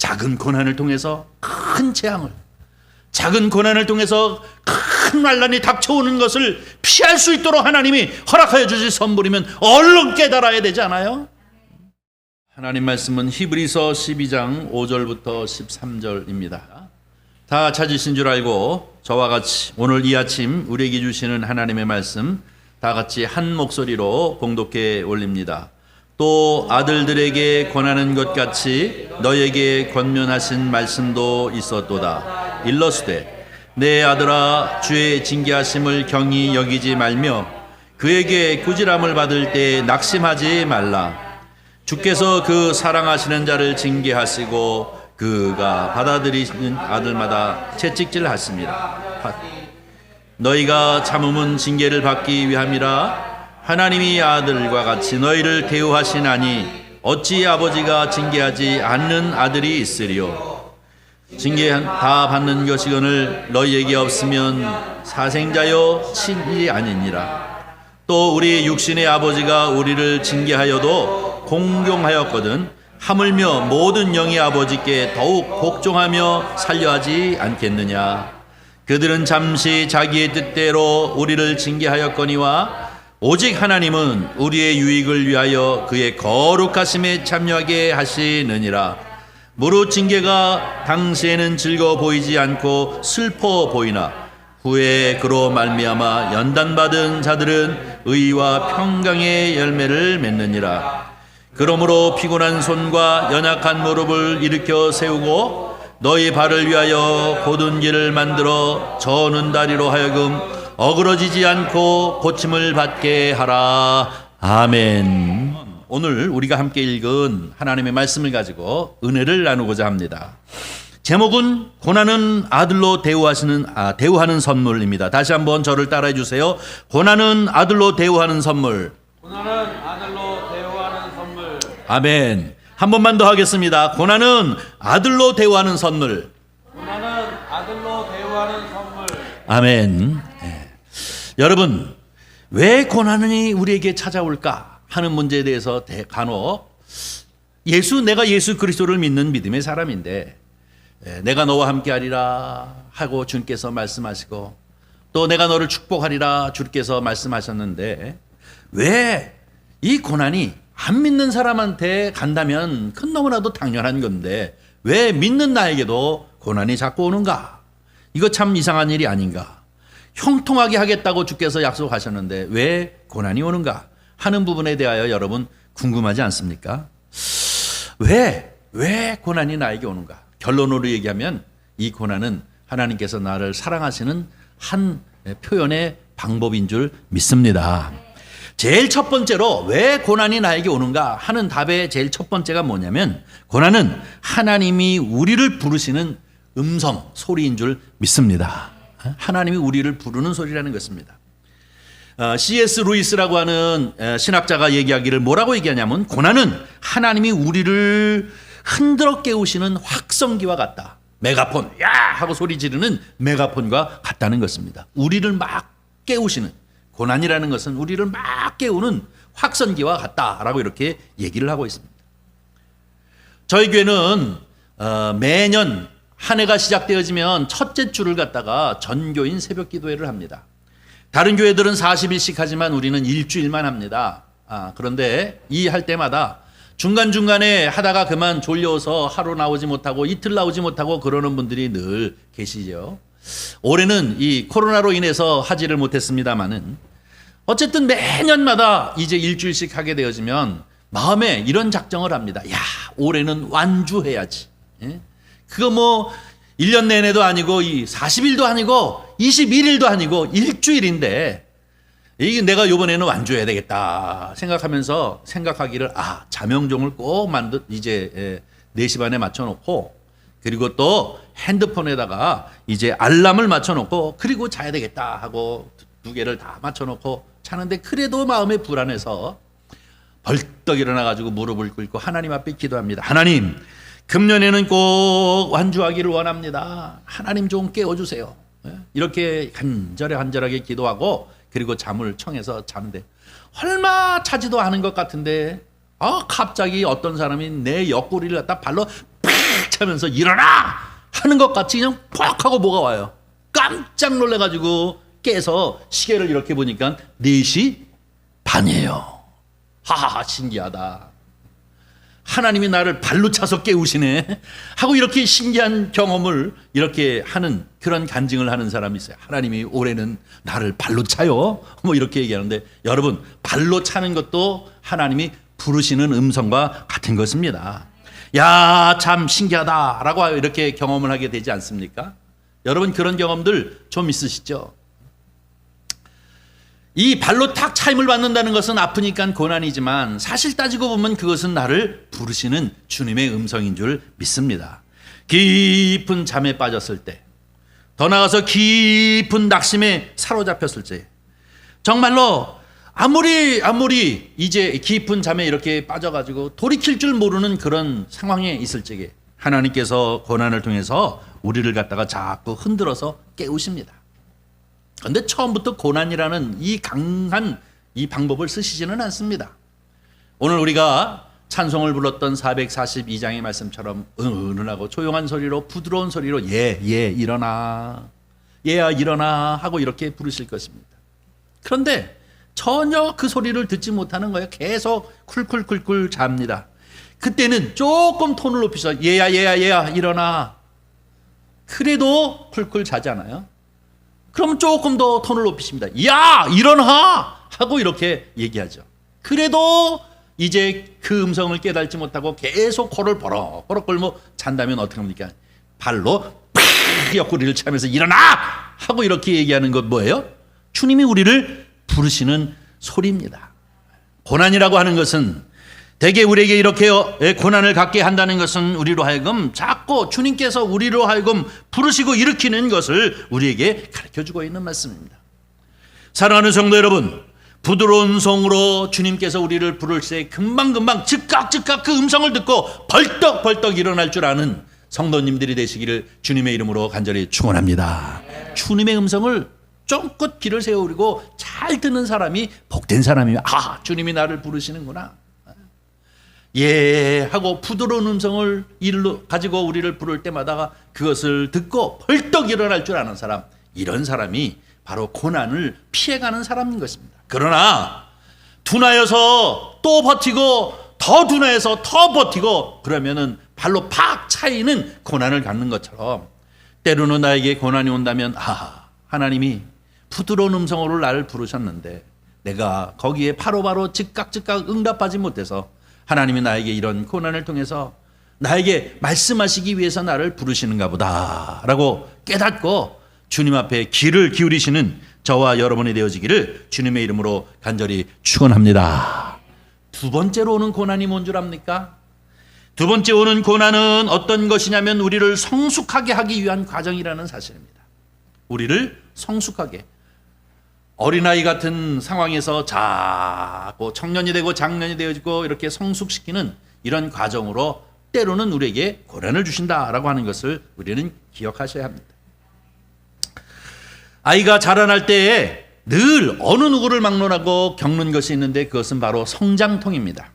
작은 고난을 통해서 큰 재앙을, 작은 고난을 통해서 큰 환난이 닥쳐오는 것을 피할 수 있도록 하나님이 허락하여 주실 선물이면 얼른 깨달아야 되지 않아요? 하나님 말씀은 히브리서 12장 5절부터 13절입니다. 다 찾으신 줄 알고 저와 같이 오늘 이 아침 우리에게 주시는 하나님의 말씀 다 같이 한 목소리로 봉독해 올립니다. 또 아들들에게 권하는 것 같이 너에게 권면하신 말씀도 있었도다. 일러스되 내 아들아 주의 징계하심을 경히 여기지 말며 그에게 꾸지람을 받을 때 낙심하지 말라. 주께서 그 사랑하시는 자를 징계하시고 그가 받아들이는 아들마다 채찍질하십니다. 너희가 참음은 징계를 받기 위함이라. 하나님이 아들과 같이 너희를 대우하시나니 어찌 아버지가 징계하지 않는 아들이 있으리요. 징계 다 받는 것이거늘 너희에게 없으면 사생자여 친일이 아니니라. 또 우리 육신의 아버지가 우리를 징계하여도 공경하였거든 하물며 모든 영의 아버지께 더욱 복종하며 살려하지 않겠느냐. 그들은 잠시 자기의 뜻대로 우리를 징계하였거니와 오직 하나님은 우리의 유익을 위하여 그의 거룩하심에 참여하게 하시느니라. 무릇 징계가 당시에는 즐거워 보이지 않고 슬퍼 보이나 후에 그로 말미암아 연단받은 자들은 의와 평강의 열매를 맺느니라. 그러므로 피곤한 손과 연약한 무릎을 일으켜 세우고 너희 발을 위하여 곧은 길을 만들어 저는 다리로 하여금 어그러지지 않고 고침을 받게 하라. 아멘. 오늘 우리가 함께 읽은 하나님의 말씀을 가지고 은혜를 나누고자 합니다. 제목은 고난은 아들로 대우하는 선물입니다. 다시 한번 저를 따라해 주세요. 고난은 아들로 대우하는 선물. 고난은 아들로 대우하는 선물. 아멘. 한 번만 더 하겠습니다. 고난은 아들로 대우하는 선물. 고난은 아들로 대우하는 선물. 아멘. 네. 여러분, 왜 고난이 우리에게 찾아올까 하는 문제에 대해서 간혹 내가 예수 그리스도를 믿는 믿음의 사람인데 내가 너와 함께하리라 하고 주님께서 말씀하시고 또 내가 너를 축복하리라 주께서 말씀하셨는데 왜 이 고난이 안 믿는 사람한테 간다면 큰 너무나도 당연한 건데 왜 믿는 나에게도 고난이 자꾸 오는가? 이거 참 이상한 일이 아닌가? 형통하게 하겠다고 주께서 약속하셨는데 왜 고난이 오는가 하는 부분에 대하여 여러분 궁금하지 않습니까? 왜 고난이 나에게 오는가? 결론으로 얘기하면 이 고난은 하나님께서 나를 사랑하시는 한 표현의 방법인 줄 믿습니다. 제일 첫 번째로 왜 고난이 나에게 오는가 하는 답의 제일 첫 번째가 뭐냐면 고난은 하나님이 우리를 부르시는 음성, 소리인 줄 믿습니다. 하나님이 우리를 부르는 소리라는 것입니다. C.S. 루이스라고 하는 신학자가 얘기하기를 뭐라고 얘기하냐면 고난은 하나님이 우리를 흔들어 깨우시는 확성기와 같다. 메가폰, 야! 하고 소리 지르는 메가폰과 같다는 것입니다. 우리를 막 깨우시는, 고난이라는 것은 우리를 막 깨우는 확성기와 같다라고 이렇게 얘기를 하고 있습니다. 저희 교회는 매년 한 해가 시작되어지면 첫째 주를 갖다가 전교인 새벽 기도회를 합니다. 다른 교회들은 40일씩 하지만 우리는 일주일만 합니다. 그런데 이 할 때마다 중간중간에 하다가 그만 졸려서 하루 나오지 못하고 이틀 나오지 못하고 그러는 분들이 늘 계시죠. 올해는 이 코로나로 인해서 하지를 못했습니다만은 어쨌든 매년마다 이제 일주일씩 하게 되어지면 마음에 이런 작정을 합니다. 야, 올해는 완주해야지. 예? 그거 뭐 1년 내내도 아니고 40일도 아니고 21일도 아니고 일주일인데 이게 내가 이번에는 완주해야 되겠다 생각하기를 자명종을 꼭 이제 4시 반에 맞춰놓고 그리고 또 핸드폰에다가 이제 알람을 맞춰놓고 그리고 자야 되겠다 하고 2개를 다 맞춰놓고 자는데 그래도 마음에 불안해서 벌떡 일어나가지고 무릎을 꿇고 하나님 앞에 기도합니다. 하나님, 금년에는 꼭 완주하기를 원합니다. 하나님 좀 깨워주세요. 이렇게 간절하게 기도하고 그리고 잠을 청해서 자는데 얼마 차지도 않은 것 같은데 갑자기 어떤 사람이 내 옆구리를 갖다 발로 팍 차면서 일어나 하는 것 같이 그냥 퍽 하고 뭐가 와요. 깜짝 놀래가지고 깨서 시계를 이렇게 보니까 4시 반이에요. 하하하, 신기하다. 하나님이 나를 발로 차서 깨우시네 하고 이렇게 신기한 경험을 이렇게 하는 그런 간증을 하는 사람이 있어요. 하나님이 올해는 나를 발로 차요 뭐 이렇게 얘기하는데, 여러분, 발로 차는 것도 하나님이 부르시는 음성과 같은 것입니다. 야, 참 신기하다라고 이렇게 경험을 하게 되지 않습니까? 여러분, 그런 경험들 좀 있으시죠? 이 발로 탁 차임을 받는다는 것은 아프니까 고난이지만 사실 따지고 보면 그것은 나를 부르시는 주님의 음성인 줄 믿습니다. 깊은 잠에 빠졌을 때, 더 나아가서 깊은 낙심에 사로잡혔을 때, 정말로 아무리 이제 깊은 잠에 이렇게 빠져가지고 돌이킬 줄 모르는 그런 상황에 있을 적에 하나님께서 고난을 통해서 우리를 갖다가 자꾸 흔들어서 깨우십니다. 그런데 처음부터 고난이라는 이 강한 이 방법을 쓰시지는 않습니다. 오늘 우리가 찬송을 불렀던 442장의 말씀처럼 은은하고 조용한 소리로, 부드러운 소리로 예 일어나, 얘야 일어나 하고 이렇게 부르실 것입니다. 그런데 전혀 그 소리를 듣지 못하는 거예요. 계속 쿨쿨쿨쿨 잡니다. 그때는 조금 톤을 높이셔서 얘야 일어나. 그래도 쿨쿨 자잖아요. 그럼 조금 더 톤을 높이십니다. 야, 일어나! 하고 이렇게 얘기하죠. 그래도 이제 그 음성을 깨달지 못하고 계속 코를 버럭버럭 끌고 잔다면 어떻게 합니까? 발로 팍 옆구리를 차면서 일어나! 하고 이렇게 얘기하는 것 뭐예요? 주님이 우리를 부르시는 소리입니다. 고난이라고 하는 것은, 대개 우리에게 이렇게 고난을 갖게 한다는 것은 우리로 하여금 자꾸 주님께서 우리로 하여금 부르시고 일으키는 것을 우리에게 가르쳐주고 있는 말씀입니다. 사랑하는 성도 여러분, 부드러운 성으로 주님께서 우리를 부를 때 금방금방 즉각 그 음성을 듣고 벌떡 일어날 줄 아는 성도님들이 되시기를 주님의 이름으로 간절히 축원합니다. 주님의 음성을 쫑긋 귀를 세우고 잘 듣는 사람이 복된 사람이에요. 아, 주님이 나를 부르시는구나. 예 하고 부드러운 음성을 가지고 우리를 부를 때마다 그것을 듣고 벌떡 일어날 줄 아는 사람, 이런 사람이 바로 고난을 피해가는 사람인 것입니다. 그러나 둔하여서 또 버티고 더 둔하여서 더 버티고 그러면은 발로 팍 차이는 고난을 갖는 것처럼, 때로는 나에게 고난이 온다면 하나님이 부드러운 음성으로 나를 부르셨는데 내가 거기에 바로바로 즉각 응답하지 못해서 하나님이 나에게 이런 고난을 통해서 나에게 말씀하시기 위해서 나를 부르시는가 보다라고 깨닫고 주님 앞에 귀를 기울이시는 저와 여러분이 되어지기를 주님의 이름으로 간절히 축원합니다. 두 번째로 오는 고난이 뭔 줄 압니까? 두 번째 오는 고난은 어떤 것이냐면 우리를 성숙하게 하기 위한 과정이라는 사실입니다. 우리를 성숙하게, 어린아이 같은 상황에서 자꾸 청년이 되고 장년이 되어지고 이렇게 성숙시키는 이런 과정으로 때로는 우리에게 고난을 주신다라고 하는 것을 우리는 기억하셔야 합니다. 아이가 자라날 때에 늘 어느 누구를 막론하고 겪는 것이 있는데 그것은 바로 성장통입니다.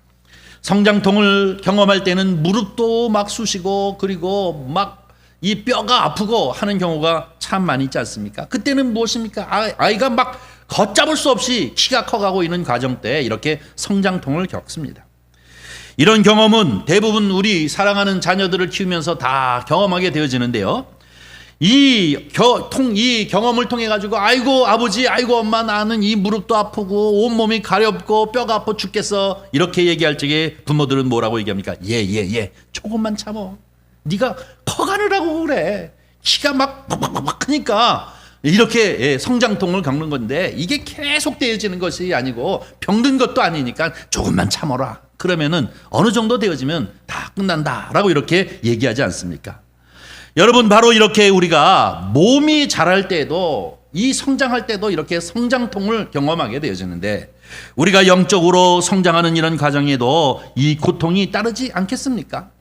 성장통을 경험할 때는 무릎도 막 쑤시고 그리고 막 이 뼈가 아프고 하는 경우가 참 많이 있지 않습니까? 그때는 무엇입니까? 아이가 막 걷잡을 수 없이 키가 커가고 있는 과정 때 이렇게 성장통을 겪습니다. 이런 경험은 대부분 우리 사랑하는 자녀들을 키우면서 다 경험하게 되어지는데요. 이 경험을 통해 가지고 아이고 아버지, 아이고 엄마, 나는 이 무릎도 아프고 온몸이 가렵고 뼈가 아파 죽겠어, 이렇게 얘기할 적에 부모들은 뭐라고 얘기합니까? 예 조금만 참어, 네가 커가느라고 그래, 키가 막 크니까 이렇게 성장통을 겪는 건데 이게 계속 되어지는 것이 아니고 병든 것도 아니니까 조금만 참어라, 그러면은 어느 정도 되어지면 다 끝난다라고 이렇게 얘기하지 않습니까? 여러분, 바로 이렇게 우리가 몸이 자랄 때도, 이 성장할 때도 이렇게 성장통을 경험하게 되어지는데 우리가 영적으로 성장하는 이런 과정에도 이 고통이 따르지 않겠습니까?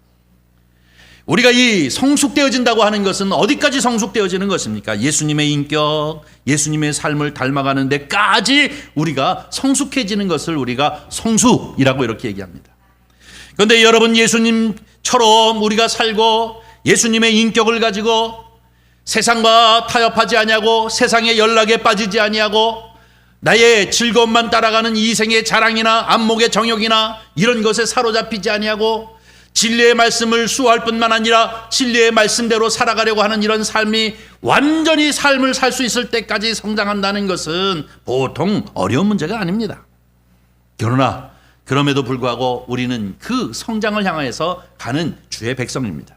우리가 이 성숙되어진다고 하는 것은 어디까지 성숙되어지는 것입니까? 예수님의 인격, 예수님의 삶을 닮아가는 데까지 우리가 성숙해지는 것을 우리가 성숙이라고 이렇게 얘기합니다. 그런데 여러분, 예수님처럼 우리가 살고 예수님의 인격을 가지고 세상과 타협하지 아니하고 세상의 연락에 빠지지 아니하고 나의 즐거움만 따라가는 이생의 자랑이나 안목의 정욕이나 이런 것에 사로잡히지 아니하고 진리의 말씀을 수호할 뿐만 아니라 진리의 말씀대로 살아가려고 하는 이런 삶이 완전히 삶을 살 수 있을 때까지 성장한다는 것은 보통 어려운 문제가 아닙니다. 그러나 그럼에도 불구하고 우리는 그 성장을 향해서 가는 주의 백성입니다.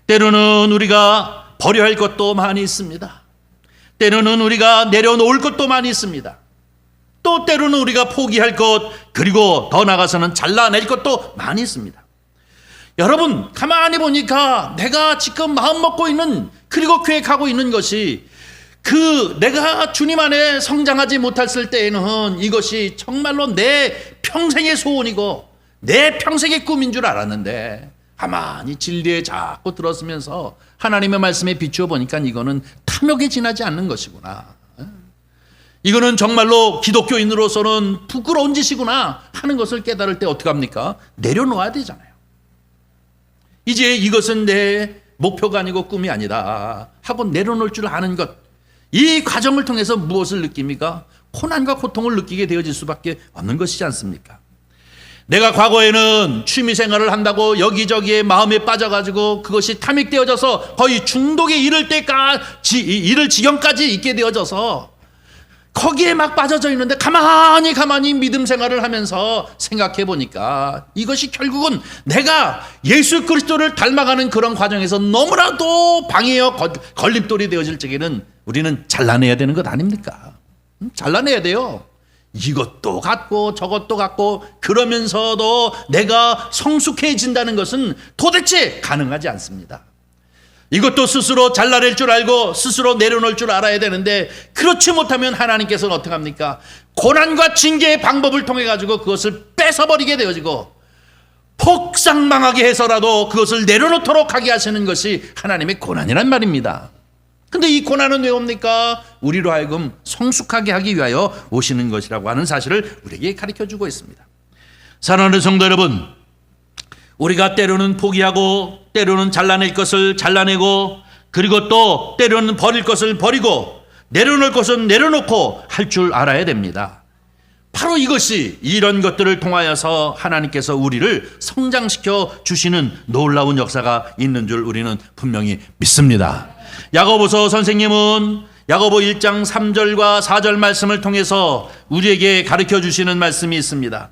때로는 우리가 버려야 할 것도 많이 있습니다. 때로는 우리가 내려놓을 것도 많이 있습니다. 또 때로는 우리가 포기할 것, 그리고 더 나아가서는 잘라낼 것도 많이 있습니다. 여러분, 가만히 보니까 내가 지금 마음 먹고 있는, 그리고 계획하고 있는 것이 내가 주님 안에 성장하지 못했을 때에는 이것이 정말로 내 평생의 소원이고 내 평생의 꿈인 줄 알았는데 가만히 진리에 자꾸 들었으면서 하나님의 말씀에 비추어 보니까 이거는 탐욕에 지나지 않는 것이구나. 이거는 정말로 기독교인으로서는 부끄러운 짓이구나 하는 것을 깨달을 때 어떻게 합니까? 내려놓아야 되잖아요. 이제 이것은 내 목표가 아니고 꿈이 아니다 하고 내려놓을 줄 아는 것, 이 과정을 통해서 무엇을 느낍니까? 고난과 고통을 느끼게 되어질 수밖에 없는 것이지 않습니까? 내가 과거에는 취미생활을 한다고 여기저기에 마음에 빠져가지고 그것이 탐닉되어져서 거의 중독에 이를 지경까지 있게 되어져서 거기에 막 빠져져 있는데 가만히 믿음 생활을 하면서 생각해 보니까 이것이 결국은 내가 예수 그리스도를 닮아가는 그런 과정에서 너무나도 방해여 걸림돌이 되어질 적에는 우리는 잘라내야 되는 것 아닙니까? 잘라내야 돼요. 이것도 갖고 저것도 갖고 그러면서도 내가 성숙해진다는 것은 도대체 가능하지 않습니다. 이것도 스스로 잘라낼 줄 알고 스스로 내려놓을 줄 알아야 되는데 그렇지 못하면 하나님께서는 어떻게 합니까? 고난과 징계의 방법을 통해 가지고 그것을 뺏어버리게 되어지고 폭삭망하게 해서라도 그것을 내려놓도록 하게 하시는 것이 하나님의 고난이란 말입니다. 근데 이 고난은 왜 옵니까? 우리로 하여금 성숙하게 하기 위하여 오시는 것이라고 하는 사실을 우리에게 가르쳐주고 있습니다. 사랑하는 성도 여러분, 우리가 때로는 포기하고 때로는 잘라낼 것을 잘라내고 그리고 또 때로는 버릴 것을 버리고 내려놓을 것은 내려놓고 할 줄 알아야 됩니다. 바로 이것이 이런 것들을 통하여서 하나님께서 우리를 성장시켜 주시는 놀라운 역사가 있는 줄 우리는 분명히 믿습니다. 야고보서 선생님은 야고보 1장 3절과 4절 말씀을 통해서 우리에게 가르쳐 주시는 말씀이 있습니다.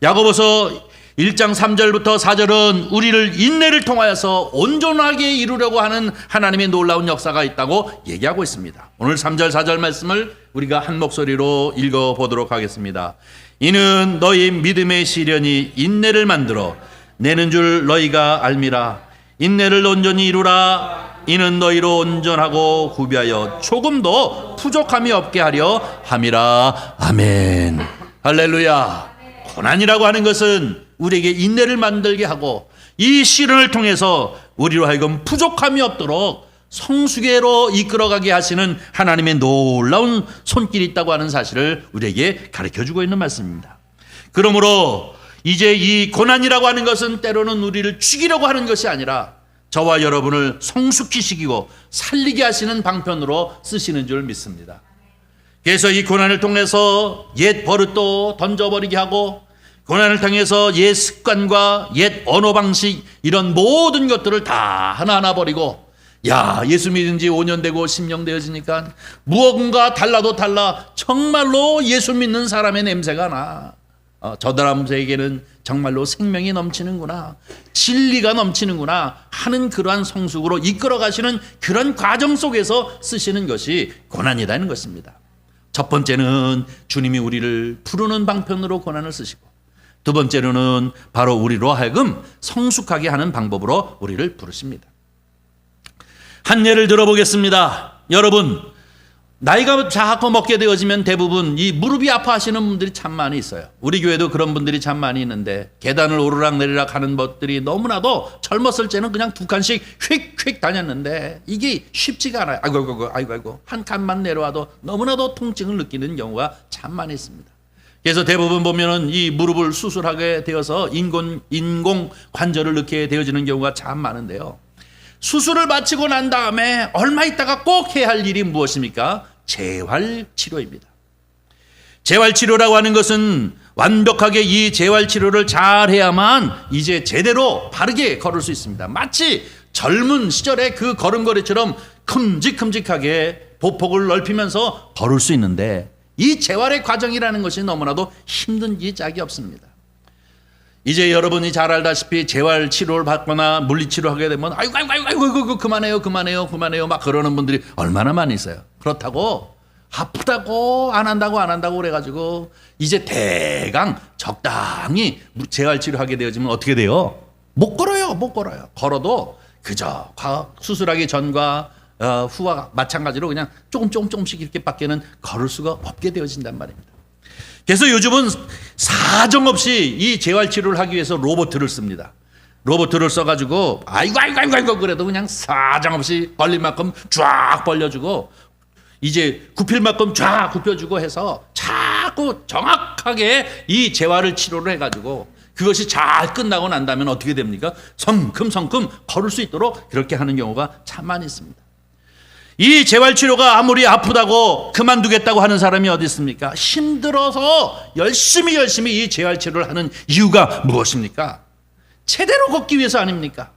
야고보서 1장 3절부터 4절은 우리를 인내를 통하여서 온전하게 이루려고 하는 하나님의 놀라운 역사가 있다고 얘기하고 있습니다. 오늘 3절 4절 말씀을 우리가 한 목소리로 읽어보도록 하겠습니다. 이는 너희 믿음의 시련이 인내를 만들어 내는 줄 너희가 알미라. 인내를 온전히 이루라. 이는 너희로 온전하고 구비하여 조금도 부족함이 없게 하려 함이라. 아멘. 할렐루야. 고난이라고 하는 것은 우리에게 인내를 만들게 하고 이 시련을 통해서 우리로 하여금 부족함이 없도록 성숙애로 이끌어가게 하시는 하나님의 놀라운 손길이 있다고 하는 사실을 우리에게 가르쳐주고 있는 말씀입니다. 그러므로 이제 이 고난이라고 하는 것은 때로는 우리를 죽이려고 하는 것이 아니라 저와 여러분을 성숙시키고 살리게 하시는 방편으로 쓰시는 줄 믿습니다. 그래서 이 고난을 통해서 옛 버릇도 던져버리게 하고 고난을 통해서 옛 습관과 옛 언어 방식 이런 모든 것들을 다 하나하나 버리고 예수 믿은 지 5년 되고 10년 되어지니까 무언가 달라도 달라 정말로 예수 믿는 사람의 냄새가 나. 저 사람에게는 정말로 생명이 넘치는구나, 진리가 넘치는구나 하는 그러한 성숙으로 이끌어 가시는 그런 과정 속에서 쓰시는 것이 고난이라는 것입니다. 첫 번째는 주님이 우리를 부르는 방편으로 고난을 쓰시고 두 번째로는 바로 우리로 하여금 성숙하게 하는 방법으로 우리를 부르십니다. 한 예를 들어보겠습니다. 여러분, 나이가 자꾸 먹게 되어지면 대부분 이 무릎이 아파하시는 분들이 참 많이 있어요. 우리 교회도 그런 분들이 참 많이 있는데 계단을 오르락 내리락 하는 것들이 너무나도 젊었을 때는 그냥 두 칸씩 휙휙 다녔는데 이게 쉽지가 않아요. 아이고 한 칸만 내려와도 너무나도 통증을 느끼는 경우가 참 많이 있습니다. 그래서 대부분 보면은 이 무릎을 수술하게 되어서 인공 관절을 넣게 되어지는 경우가 참 많은데요. 수술을 마치고 난 다음에 얼마 있다가 꼭 해야 할 일이 무엇입니까? 재활치료입니다. 재활치료라고 하는 것은 완벽하게 이 재활치료를 잘 해야만 이제 제대로 바르게 걸을 수 있습니다. 마치 젊은 시절의 그 걸음걸이처럼 큼직큼직하게 보폭을 넓히면서 걸을 수 있는데 이 재활의 과정이라는 것이 너무나도 힘든 게 짝이 없습니다. 이제 여러분이 잘 알다시피 재활치료를 받거나 물리치료를 하게 되면 아이고 그만해요 막 그러는 분들이 얼마나 많이 있어요. 그렇다고 아프다고 안 한다고 그래가지고 이제 대강 적당히 재활치료하게 되어지면 어떻게 돼요? 못 걸어요. 걸어도 그저 수술하기 전과 후와 마찬가지로 그냥 조금씩 이렇게 밖에는 걸을 수가 없게 되어진단 말입니다. 그래서 요즘은 사정없이 이 재활치료를 하기 위해서 로봇을 씁니다. 로봇을 써가지고 아이고 그래도 그냥 사정없이 벌릴 만큼 쫙 벌려주고 이제 굽힐 만큼 쫙 굽혀주고 해서 자꾸 정확하게 이 재활을 치료를 해가지고 그것이 잘 끝나고 난다면 어떻게 됩니까? 성큼성큼 걸을 수 있도록 그렇게 하는 경우가 참 많이 있습니다. 이 재활치료가 아무리 아프다고 그만두겠다고 하는 사람이 어디 있습니까? 힘들어서 열심히 이 재활치료를 하는 이유가 무엇입니까? 제대로 걷기 위해서 아닙니까?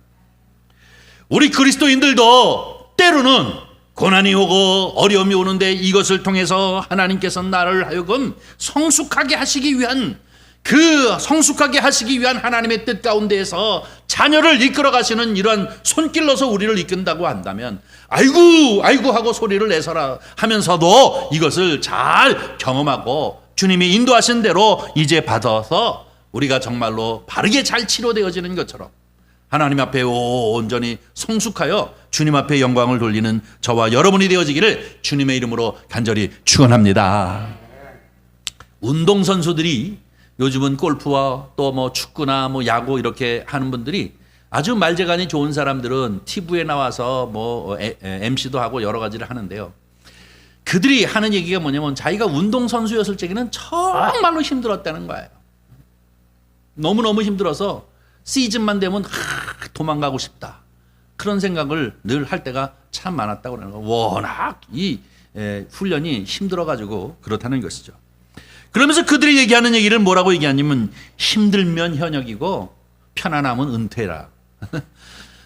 우리 그리스도인들도 때로는 고난이 오고 어려움이 오는데 이것을 통해서 하나님께서 나를 하여금 성숙하게 하시기 위한 하나님의 뜻 가운데에서 자녀를 이끌어 가시는 이러한 손길로서 우리를 이끈다고 한다면 아이고 하고 소리를 내서라 하면서도 이것을 잘 경험하고 주님이 인도하신 대로 이제 받아서 우리가 정말로 바르게 잘 치료되어지는 것처럼 하나님 앞에 온전히 성숙하여 주님 앞에 영광을 돌리는 저와 여러분이 되어지기를 주님의 이름으로 간절히 축원합니다. 운동선수들이 요즘은 골프와 또 뭐 축구나 뭐 야구 이렇게 하는 분들이 아주 말재간이 좋은 사람들은 TV에 나와서 뭐 MC도 하고 여러 가지를 하는데요. 그들이 하는 얘기가 뭐냐면 자기가 운동선수였을 적에는 정말로 힘들었다는 거예요. 너무너무 힘들어서 시즌만 되면 도망가고 싶다. 그런 생각을 늘 할 때가 참 많았다고 그러는 거예요. 워낙 이 훈련이 힘들어가지고 그렇다는 것이죠. 그러면서 그들이 얘기하는 얘기를 뭐라고 얘기하냐면 힘들면 현역이고 편안하면 은퇴라.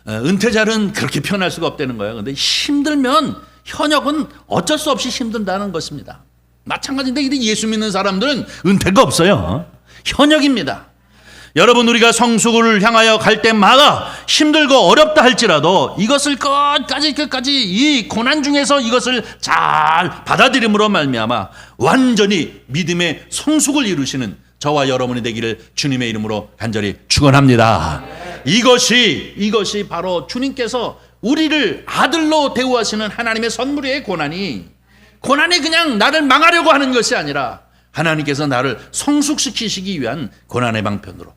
은퇴자는 그렇게 편할 수가 없다는 거예요. 그런데 힘들면 현역은 어쩔 수 없이 힘든다는 것입니다. 마찬가지인데 예수 믿는 사람들은 은퇴가 없어요. 현역입니다. 여러분 우리가 성숙을 향하여 갈 때마다 힘들고 어렵다 할지라도 이것을 끝까지 이 고난 중에서 이것을 잘 받아들임으로 말미암아 완전히 믿음의 성숙을 이루시는 저와 여러분이 되기를 주님의 이름으로 간절히 축원합니다. 이것이 바로 주님께서 우리를 아들로 대우하시는 하나님의 선물이에요. 고난이 그냥 나를 망하려고 하는 것이 아니라 하나님께서 나를 성숙시키시기 위한 고난의 방편으로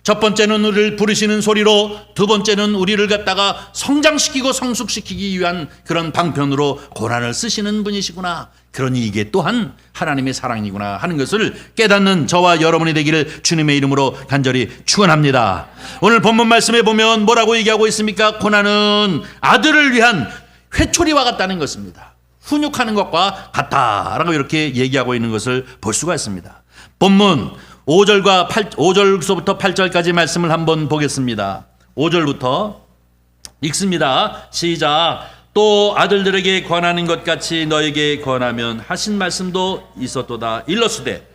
첫 번째는 우리를 부르시는 소리로 두 번째는 우리를 갖다가 성장시키고 성숙시키기 위한 그런 방편으로 고난을 쓰시는 분이시구나. 그러니 이게 또한 하나님의 사랑이구나 하는 것을 깨닫는 저와 여러분이 되기를 주님의 이름으로 간절히 축원합니다. 오늘 본문 말씀에 보면 뭐라고 얘기하고 있습니까? 고난은 아들을 위한 회초리와 같다는 것입니다. 훈육하는 것과 같다라고 이렇게 얘기하고 있는 것을 볼 수가 있습니다. 본문 5절부터 8절까지 말씀을 한번 보겠습니다. 5절부터 읽습니다. 시작. 또 아들들에게 권하는 것 같이 너에게 권하면 하신 말씀도 있었도다. 일러스되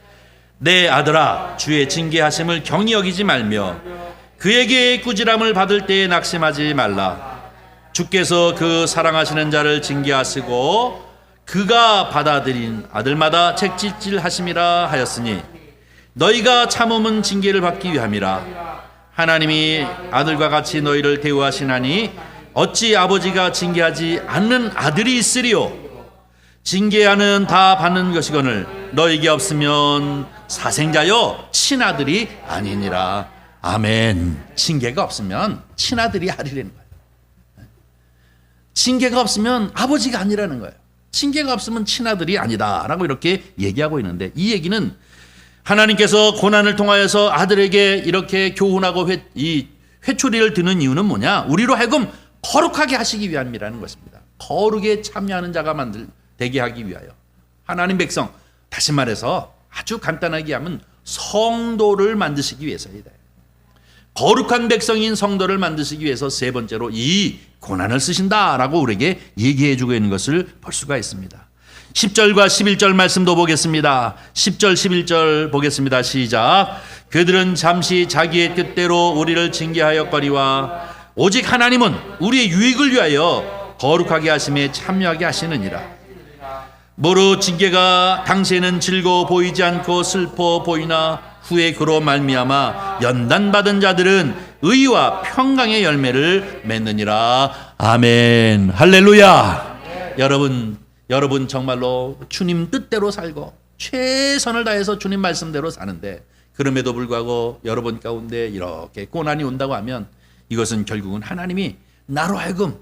내 아들아 주의 징계하심을 경히 여기지 말며 그에게 꾸지람을 받을 때에 낙심하지 말라. 주께서 그 사랑하시는 자를 징계하시고 그가 받아들인 아들마다 책질하심이라 하였으니 너희가 참음은 징계를 받기 위함이라. 하나님이 아들과 같이 너희를 대우하시나니 어찌 아버지가 징계하지 않는 아들이 있으리요. 징계하는 다 받는 것이거늘 너희에게 없으면 사생자여 친아들이 아니니라. 아멘. 징계가 없으면 친아들이 아니라는 거예요. 징계가 없으면 아버지가 아니라는 거예요. 징계가 없으면 친아들이 아니다라고 이렇게 얘기하고 있는데 이 얘기는 하나님께서 고난을 통하여서 아들에게 이렇게 교훈하고 이 회초리를 드는 이유는 뭐냐? 우리로 하여금 거룩하게 하시기 위함이라는 것입니다. 거룩에 참여하는 자가 되게 하기 위하여. 하나님 백성, 다시 말해서 아주 간단하게 하면 성도를 만드시기 위해서이다. 거룩한 백성인 성도를 만드시기 위해서 세 번째로 이 고난을 쓰신다라고 우리에게 얘기해 주고 있는 것을 볼 수가 있습니다. 10절과 11절 말씀도 보겠습니다. 10절 11절 보겠습니다. 시작. 그들은 잠시 자기의 뜻대로 우리를 징계하였거니와 오직 하나님은 우리의 유익을 위하여 거룩하게 하심에 참여하게 하시느니라. 모로 징계가 당시에는 즐거워 보이지 않고 슬퍼 보이나 후에 그로 말미암아 연단받은 자들은 의와 평강의 열매를 맺느니라. 아멘. 할렐루야. 여러분 정말로 주님 뜻대로 살고 최선을 다해서 주님 말씀대로 사는데 그럼에도 불구하고 여러분 가운데 이렇게 고난이 온다고 하면 이것은 결국은 하나님이 나로 하여금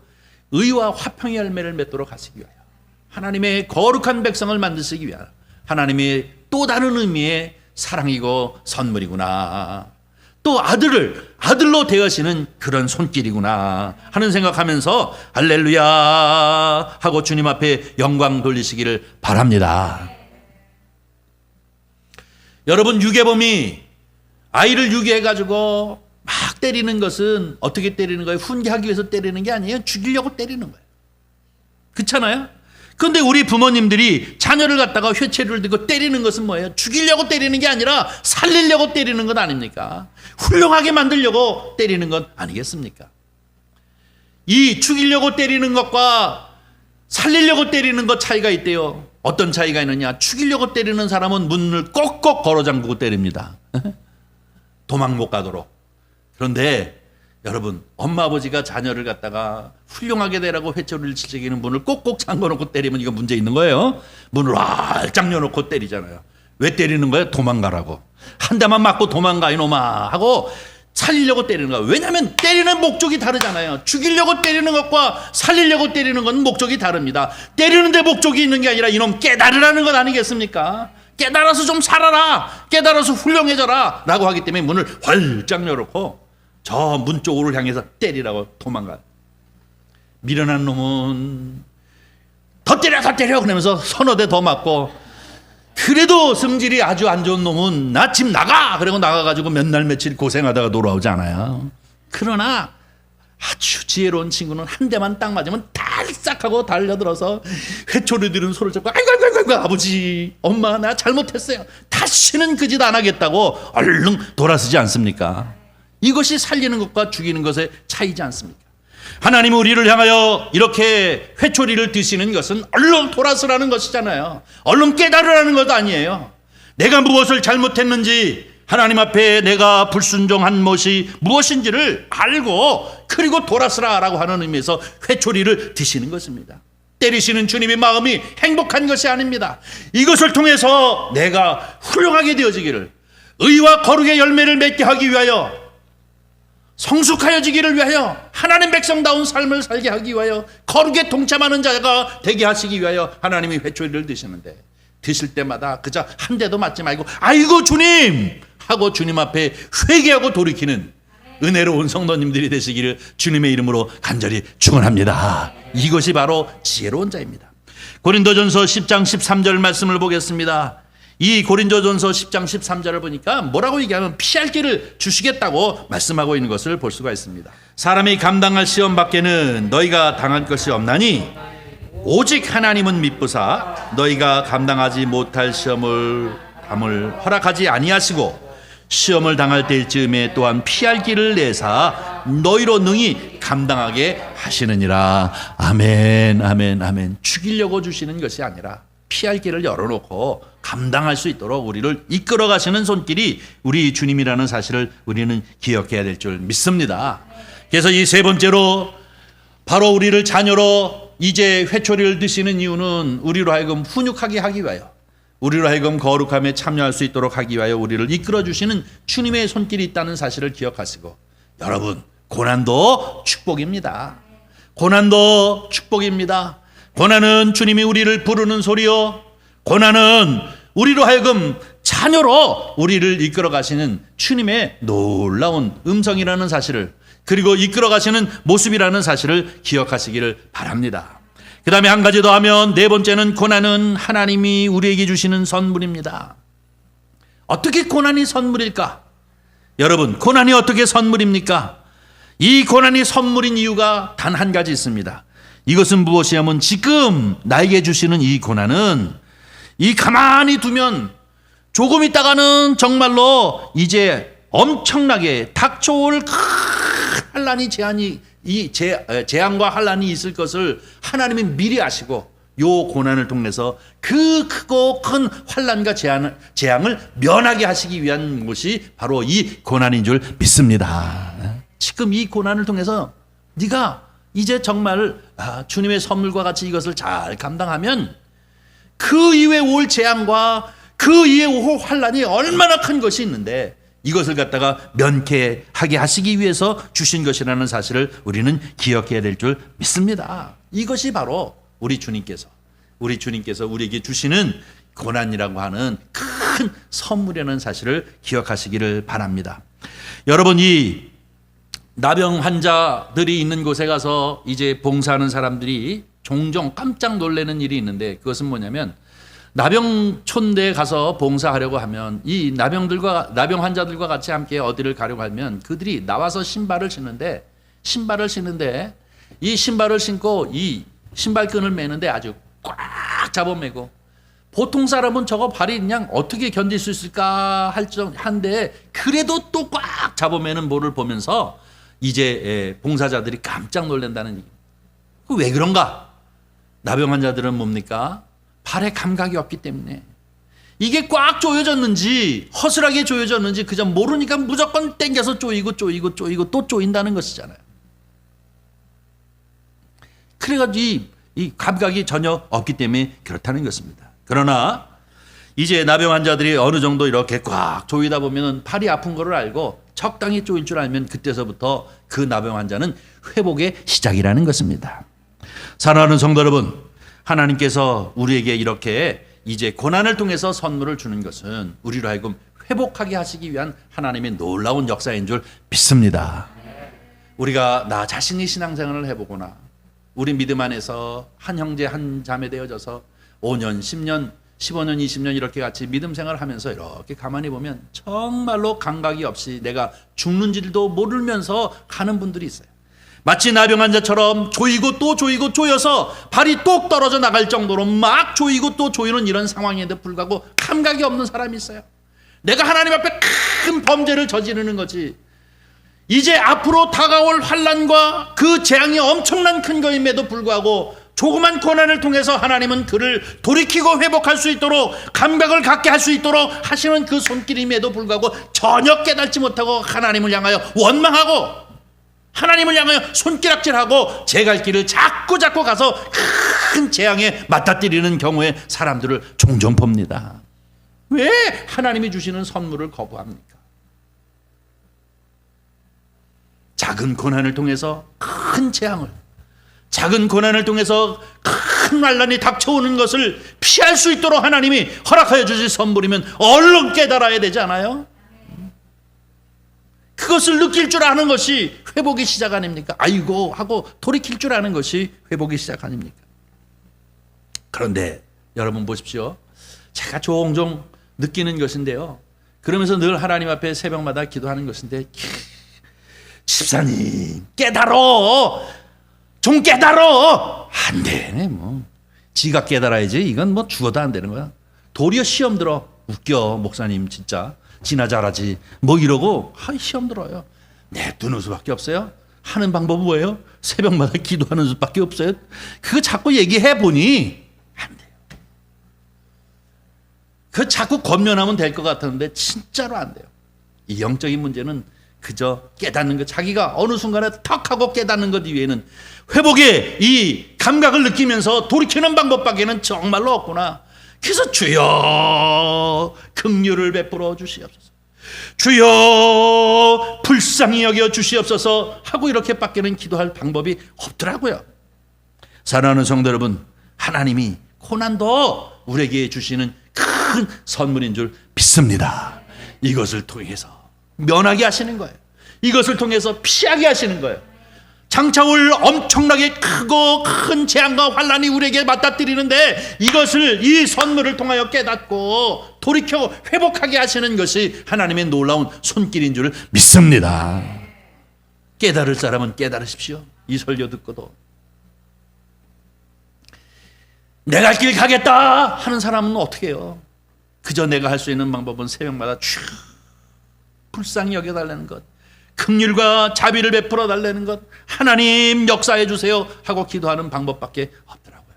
의와 화평의 열매를 맺도록 하시기 위하여 하나님의 거룩한 백성을 만드시기 위하여 하나님의 또 다른 의미의 사랑이고 선물이구나. 또 아들로 되어시는 그런 손길이구나 하는 생각하면서 할렐루야 하고 주님 앞에 영광 돌리시기를 바랍니다. 여러분, 유괴범이 아이를 유괴해가지고 막 때리는 것은 어떻게 때리는 거예요? 훈계하기 위해서 때리는 게 아니에요. 죽이려고 때리는 거예요. 그렇잖아요? 그런데 우리 부모님들이 자녀를 갖다가 회초리를 들고 때리는 것은 뭐예요? 죽이려고 때리는 게 아니라 살리려고 때리는 것 아닙니까? 훌륭하게 만들려고 때리는 것 아니겠습니까? 이 죽이려고 때리는 것과 살리려고 때리는 것 차이가 있대요. 어떤 차이가 있느냐? 죽이려고 때리는 사람은 문을 꼭꼭 걸어 잠그고 때립니다. 도망 못 가도록. 그런데 여러분, 엄마 아버지가 자녀를 갖다가 훌륭하게 되라고 회초리를 칠 적에는 문을 꼭꼭 잠궈놓고 때리면 이거 문제 있는 거예요. 문을 활짝 열어놓고 때리잖아요. 왜 때리는 거예요? 도망가라고. 한 대만 맞고 도망가 이놈아 하고 살리려고 때리는 거예요. 왜냐하면 때리는 목적이 다르잖아요. 죽이려고 때리는 것과 살리려고 때리는 건 목적이 다릅니다. 때리는데 목적이 있는 게 아니라 이놈 깨달으라는 것 아니겠습니까? 깨달아서 좀 살아라, 깨달아서 훌륭해져라 라고 하기 때문에 문을 활짝 열어놓고 저 문 쪽으로 향해서 때리라고 도망가. 미련한 놈은 더 때려 그러면서 서너 대 더 맞고, 그래도 성질이 아주 안 좋은 놈은 나 집 나가 그러고 나가가지고 몇 날 며칠 고생하다가 돌아오지 않아요. 그러나 아주 지혜로운 친구는 한 대만 딱 맞으면 달싹하고 달려들어서 회초리 들은 손을 잡고 아이고 아버지 엄마 나 잘못했어요, 다시는 그 짓 안 하겠다고 얼른 돌아서지 않습니까? 이것이 살리는 것과 죽이는 것의 차이지 않습니까? 하나님은 우리를 향하여 이렇게 회초리를 드시는 것은 얼른 돌아서라는 것이잖아요. 얼른 깨달으라는 것 아니에요. 내가 무엇을 잘못했는지, 하나님 앞에 내가 불순종한 것이 무엇인지를 알고 그리고 돌아서라라고 하는 의미에서 회초리를 드시는 것입니다. 때리시는 주님의 마음이 행복한 것이 아닙니다. 이것을 통해서 내가 훌륭하게 되어지기를, 의와 거룩의 열매를 맺게 하기 위하여, 성숙하여지기를 위하여, 하나님 백성다운 삶을 살게 하기 위하여, 거룩에 동참하는 자가 되게 하시기 위하여 하나님이 회초리를 드시는데, 드실 때마다 그저 한 대도 맞지 말고 아이고 주님 하고 주님 앞에 회개하고 돌이키는 은혜로운 성도님들이 되시기를 주님의 이름으로 간절히 축원합니다. 이것이 바로 지혜로운 자입니다. 고린도전서 10장 13절 말씀을 보겠습니다. 이 고린도전서 10장 13절을 보니까 뭐라고 얘기하면 피할 길을 주시겠다고 말씀하고 있는 것을 볼 수가 있습니다. 사람이 감당할 시험 밖에는 너희가 당할 것이 없나니 오직 하나님은 미쁘사 너희가 감당하지 못할 시험을 허락하지 아니하시고 시험을 당할 때쯤에 또한 피할 길을 내사 너희로 능히 감당하게 하시느니라. 아멘 아멘 아멘. 죽이려고 주시는 것이 아니라 피할 길을 열어놓고 감당할 수 있도록 우리를 이끌어 가시는 손길이 우리 주님이라는 사실을 우리는 기억해야 될 줄 믿습니다. 그래서 이 세 번째로 바로 우리를 자녀로 이제 회초리를 드시는 이유는 우리로 하여금 훈육하게 하기 위하여, 우리로 하여금 거룩함에 참여할 수 있도록 하기 위하여 우리를 이끌어 주시는 주님의 손길이 있다는 사실을 기억하시고, 여러분 고난도 축복입니다. 고난도 축복입니다. 고난은 주님이 우리를 부르는 소리요, 고난은 우리로 하여금 자녀로 우리를 이끌어 가시는 주님의 놀라운 음성이라는 사실을 그리고 이끌어 가시는 모습이라는 사실을 기억하시기를 바랍니다. 그 다음에 한 가지 더 하면 네 번째는 고난은 하나님이 우리에게 주시는 선물입니다. 어떻게 고난이 선물일까? 여러분, 고난이 어떻게 선물입니까? 이 고난이 선물인 이유가 단 한 가지 있습니다. 이것은 무엇이냐면 지금 나에게 주시는 이 고난은 이 가만히 두면 조금 있다가는 정말로 이제 엄청나게 닥쳐올 큰 환란이 재앙과 환란이 있을 것을 하나님이 미리 아시고 요 고난을 통해서 그 크고 큰 환란과 재앙을 면하게 하시기 위한 것이 바로 이 고난인 줄 믿습니다. 지금 이 고난을 통해서 네가 이제 정말 주님의 선물과 같이 이것을 잘 감당하면 그 이후에 올 재앙과 그 이후에 올 환란이 얼마나 큰 것이 있는데 이것을 갖다가 면케하게 하시기 위해서 주신 것이라는 사실을 우리는 기억해야 될 줄 믿습니다. 이것이 바로 우리 주님께서 우리에게 주시는 고난이라고 하는 큰 선물이라는 사실을 기억하시기를 바랍니다. 여러분, 이 나병 환자들이 있는 곳에 가서 이제 봉사하는 사람들이 종종 깜짝 놀라는 일이 있는데 그것은 뭐냐면 나병촌대에 가서 봉사하려고 하면 이 나병 환자들과 같이 함께 어디를 가려고 하면 그들이 나와서 신발을 신는데 이 신발을 신고 이 신발끈을 매는데 아주 꽉 잡아매고 보통 사람은 저거 발이 그냥 어떻게 견딜 수 있을까 한데 그래도 또 꽉 잡아매는 모를 보면서 이제 봉사자들이 깜짝 놀란다는 얘기. 왜 그런가? 나병 환자들은 뭡니까? 발에 감각이 없기 때문에 이게 꽉 조여졌는지 허술하게 조여졌는지 그저 모르니까 무조건 땡겨서 조이고 또 조인다는 것이잖아요. 그래가지고 이 감각이 전혀 없기 때문에 그렇다는 것입니다. 그러나 이제 나병 환자들이 어느 정도 이렇게 꽉 조이다 보면 팔이 아픈 거를 알고 적당히 조일 줄 알면 그때서부터 그 나병 환자는 회복의 시작이라는 것입니다. 사랑하는 성도 여러분, 하나님께서 우리에게 이렇게 이제 고난을 통해서 선물을 주는 것은 우리로 하여금 회복하게 하시기 위한 하나님의 놀라운 역사인 줄 믿습니다. 우리가 나 자신이 신앙생활을 해보거나 우리 믿음 안에서 한 형제 한 자매 되어져서 5년, 10년, 15년, 20년 이렇게 같이 믿음 생활을 하면서 이렇게 가만히 보면 정말로 감각이 없이 내가 죽는지도 모르면서 가는 분들이 있어요. 마치 나병 환자처럼 조이고 또 조이고 조여서 발이 똑 떨어져 나갈 정도로 막 조이고 또 조이는 이런 상황인데 불구하고 감각이 없는 사람이 있어요. 내가 하나님 앞에 큰 범죄를 저지르는 거지. 이제 앞으로 다가올 환난과 그 재앙이 엄청난 큰 거임에도 불구하고 조그만 고난을 통해서 하나님은 그를 돌이키고 회복할 수 있도록 감각을 갖게 할 수 있도록 하시는 그 손길임에도 불구하고 전혀 깨닫지 못하고 하나님을 향하여 원망하고 하나님을 향하여 손가락질하고 제 갈 길을 자꾸 가서 큰 재앙에 맞닥뜨리는 경우에 사람들을 종종 봅니다. 왜 하나님이 주시는 선물을 거부합니까? 작은 고난을 통해서 큰 재앙을, 작은 고난을 통해서 큰 환난이 닥쳐오는 것을 피할 수 있도록 하나님이 허락하여 주실 선물이면 얼른 깨달아야 되지 않아요? 그것을 느낄 줄 아는 것이 회복의 시작 아닙니까? 아이고 하고 돌이킬 줄 아는 것이 회복의 시작 아닙니까? 그런데 여러분 보십시오. 제가 종종 느끼는 것인데요. 그러면서 늘 하나님 앞에 새벽마다 기도하는 것인데, 집사님 깨달어, 좀 깨달어. 안 돼. 뭐 지가 깨달아야지. 이건 뭐 죽어도 안 되는 거야. 도리어 시험 들어. 웃겨 목사님 진짜. 지나 잘하지 뭐 이러고 시험 들어요. 냅두는 수밖에 없어요. 하는 방법은 뭐예요? 새벽마다 기도하는 수밖에 없어요. 그거 자꾸 얘기해 보니 안 돼요. 그거 자꾸 권면하면 될 것 같았는데 진짜로 안 돼요. 이 영적인 문제는 그저 깨닫는 것, 자기가 어느 순간에 턱 하고 깨닫는 것 이외에는 회복의 이 감각을 느끼면서 돌이키는 방법밖에는 정말로 없구나. 그래서 주여 긍휼을 베풀어 주시옵소서, 주여 불쌍히 여겨 주시옵소서 하고 이렇게밖에는 기도할 방법이 없더라고요. 사랑하는 성도 여러분, 하나님이 고난도 우리에게 주시는 큰 선물인 줄 믿습니다. 이것을 통해서 면하게 하시는 거예요. 이것을 통해서 피하게 하시는 거예요. 장차올 엄청나게 크고 큰 재앙과 환란이 우리에게 맞닥뜨리는데 이것을 이 선물을 통하여 깨닫고 돌이켜 회복하게 하시는 것이 하나님의 놀라운 손길인 줄 믿습니다. 깨달을 사람은 깨달으십시오. 이 설교 듣고도 내가 할 길 가겠다 하는 사람은 어떻게 해요? 그저 내가 할 수 있는 방법은 새벽마다 쭉 불쌍히 여겨달라는 것, 긍휼과 자비를 베풀어 달라는 것, 하나님 역사해 주세요 하고 기도하는 방법밖에 없더라고요.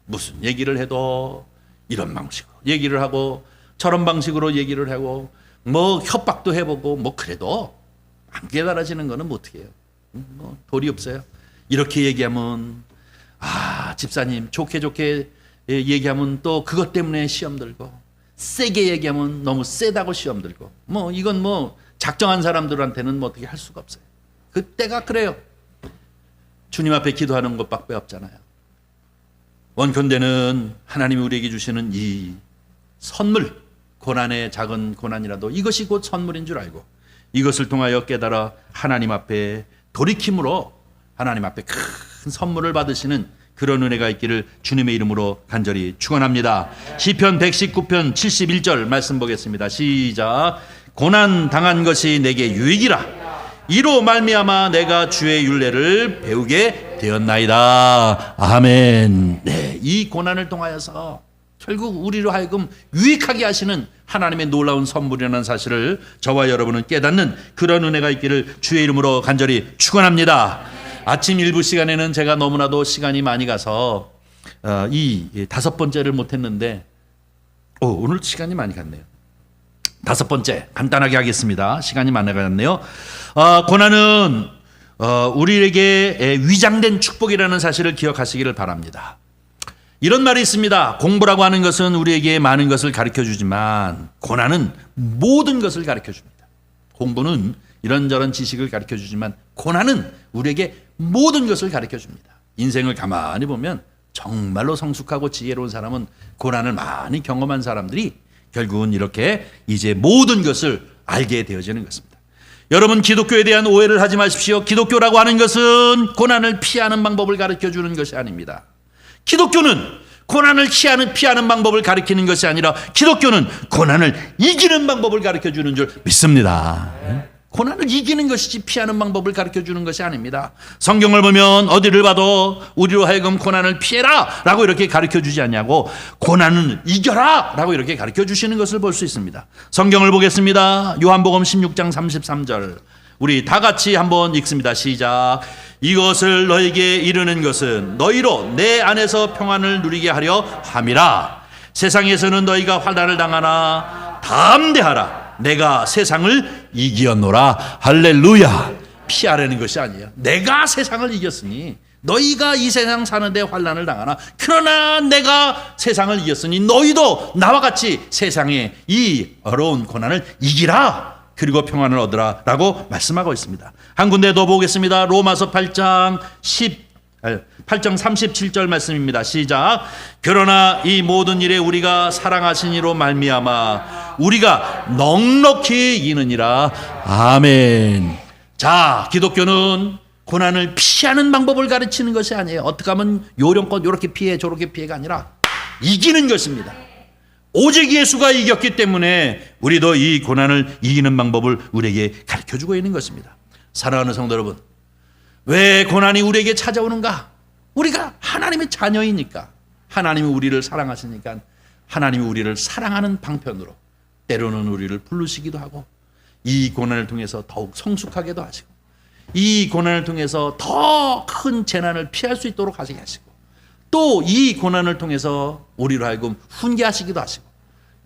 무슨 얘기를 해도 이런 방식으로 얘기를 하고 저런 방식으로 얘기를 하고 뭐 협박도 해보고 뭐 그래도 안 깨달아지는 거는 뭐 어떻게 해요? 뭐 도리 없어요. 이렇게 얘기하면 집사님 좋게 얘기하면 또 그것 때문에 시험 들고, 세게 얘기하면 너무 세다고 시험 들고, 뭐 이건 뭐 작정한 사람들한테는 뭐 어떻게 할 수가 없어요. 그때가 그래요. 주님 앞에 기도하는 것밖에 없잖아요. 원컨대는 하나님이 우리에게 주시는 이 선물, 고난의 작은 고난이라도 이것이 곧 선물인 줄 알고 이것을 통하여 깨달아 하나님 앞에 돌이킴으로 하나님 앞에 큰 선물을 받으시는 그런 은혜가 있기를 주님의 이름으로 간절히 축원합니다. 시편 119편 71절 말씀 보겠습니다. 시작. 고난 당한 것이 내게 유익이라. 이로 말미암아 내가 주의 율례를 배우게 되었나이다. 아멘. 네, 이 고난을 통하여서 결국 우리로 하여금 유익하게 하시는 하나님의 놀라운 선물이라는 사실을 저와 여러분은 깨닫는 그런 은혜가 있기를 주의 이름으로 간절히 축원합니다. 아침 일부 시간에는 제가 너무나도 시간이 많이 가서 이 다섯 번째를 못했는데 오늘 시간이 많이 갔네요. 다섯 번째 간단하게 하겠습니다. 시간이 많이 갔네요. 고난은 우리에게 위장된 축복이라는 사실을 기억하시기를 바랍니다. 이런 말이 있습니다. 공부라고 하는 것은 우리에게 많은 것을 가르쳐주지만 고난은 모든 것을 가르쳐줍니다. 공부는 이런저런 지식을 가르쳐주지만 고난은 우리에게 모든 것을 가르쳐줍니다. 인생을 가만히 보면 정말로 성숙하고 지혜로운 사람은 고난을 많이 경험한 사람들이 결국은 이렇게 이제 모든 것을 알게 되어지는 것입니다. 여러분, 기독교에 대한 오해를 하지 마십시오. 기독교라고 하는 것은 고난을 피하는 방법을 가르쳐주는 것이 아닙니다. 기독교는 고난을 피하는 방법을 가르치는 것이 아니라 기독교는 고난을 이기는 방법을 가르쳐주는 줄 믿습니다. 고난을 이기는 것이지 피하는 방법을 가르쳐주는 것이 아닙니다. 성경을 보면 어디를 봐도 우리로 하여금 고난을 피해라 라고 이렇게 가르쳐주지 않냐고 고난은 이겨라 라고 이렇게 가르쳐주시는 것을 볼 수 있습니다. 성경을 보겠습니다. 요한복음 16장 33절 우리 다 같이 한번 읽습니다. 시작. 이것을 너에게 이르는 것은 너희로 내 안에서 평안을 누리게 하려 함이라. 세상에서는 너희가 환난을 당하나 담대하라. 내가 세상을 이기었노라. 할렐루야. 피하려는 것이 아니에요. 내가 세상을 이겼으니 너희가 이 세상 사는데 환난을 당하나 그러나 내가 세상을 이겼으니 너희도 나와 같이 세상의 이 어려운 고난을 이기라. 그리고 평안을 얻으라 라고 말씀하고 있습니다. 한 군데 더 보겠습니다. 로마서 8장 37절 말씀입니다. 시작. 그러나 이 모든 일에 우리가 사랑하신 이로 말미암아 우리가 넉넉히 이기느니라. 아멘. 자, 기독교는 고난을 피하는 방법을 가르치는 것이 아니에요. 어떻게 하면 요령껏 이렇게 피해 저렇게 피해가 아니라 이기는 것입니다. 오직 예수가 이겼기 때문에 우리도 이 고난을 이기는 방법을 우리에게 가르쳐주고 있는 것입니다. 사랑하는 성도 여러분, 왜 고난이 우리에게 찾아오는가? 우리가 하나님의 자녀이니까, 하나님이 우리를 사랑하시니까 하나님이 우리를 사랑하는 방편으로 때로는 우리를 부르시기도 하고 이 고난을 통해서 더욱 성숙하게도 하시고 이 고난을 통해서 더 큰 재난을 피할 수 있도록 하시게 하시고 또 이 고난을 통해서 우리로 하여금 훈계하시기도 하시고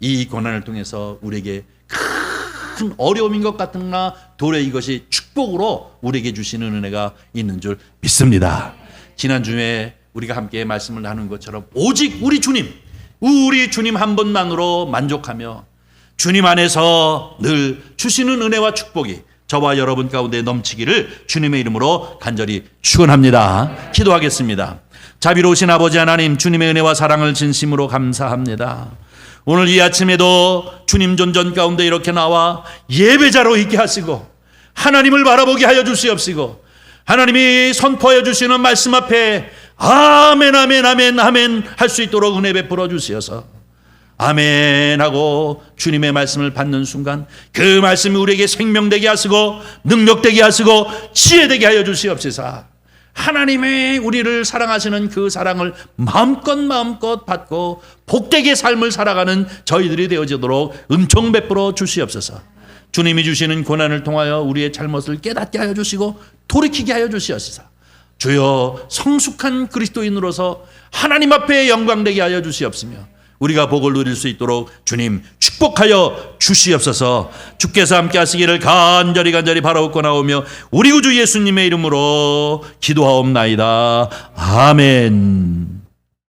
이 고난을 통해서 우리에게 큰 어려움인 것 같으나 도리어 이것이 축복으로 우리에게 주시는 은혜가 있는 줄 믿습니다. 지난주에 우리가 함께 말씀을 나눈 것처럼 오직 우리 주님 한 분만으로 만족하며 주님 안에서 늘 주시는 은혜와 축복이 저와 여러분 가운데 넘치기를 주님의 이름으로 간절히 축원합니다. 기도하겠습니다. 자비로우신 아버지 하나님, 주님의 은혜와 사랑을 진심으로 감사합니다. 오늘 이 아침에도 주님 존전 가운데 이렇게 나와 예배자로 있게 하시고 하나님을 바라보게 하여 주시옵시고, 하나님이 선포하여 주시는 말씀 앞에 아멘 아멘 아멘 아멘 할 수 있도록 은혜 베풀어 주시어서 아멘 하고 주님의 말씀을 받는 순간 그 말씀이 우리에게 생명되게 하시고 능력되게 하시고 지혜되게 하여 주시옵소서. 하나님의 우리를 사랑하시는 그 사랑을 마음껏 받고 복되게 삶을 살아가는 저희들이 되어지도록 은총 베풀어 주시옵소서. 주님이 주시는 고난을 통하여 우리의 잘못을 깨닫게 하여 주시고 돌이키게 하여 주시옵소서. 주여, 성숙한 그리스도인으로서 하나님 앞에 영광되게 하여 주시옵시며 우리가 복을 누릴 수 있도록 주님 축복하여 주시옵소서. 주께서 함께 하시기를 간절히 바라옵고 나오며 우리 구주 예수님의 이름으로 기도하옵나이다. 아멘.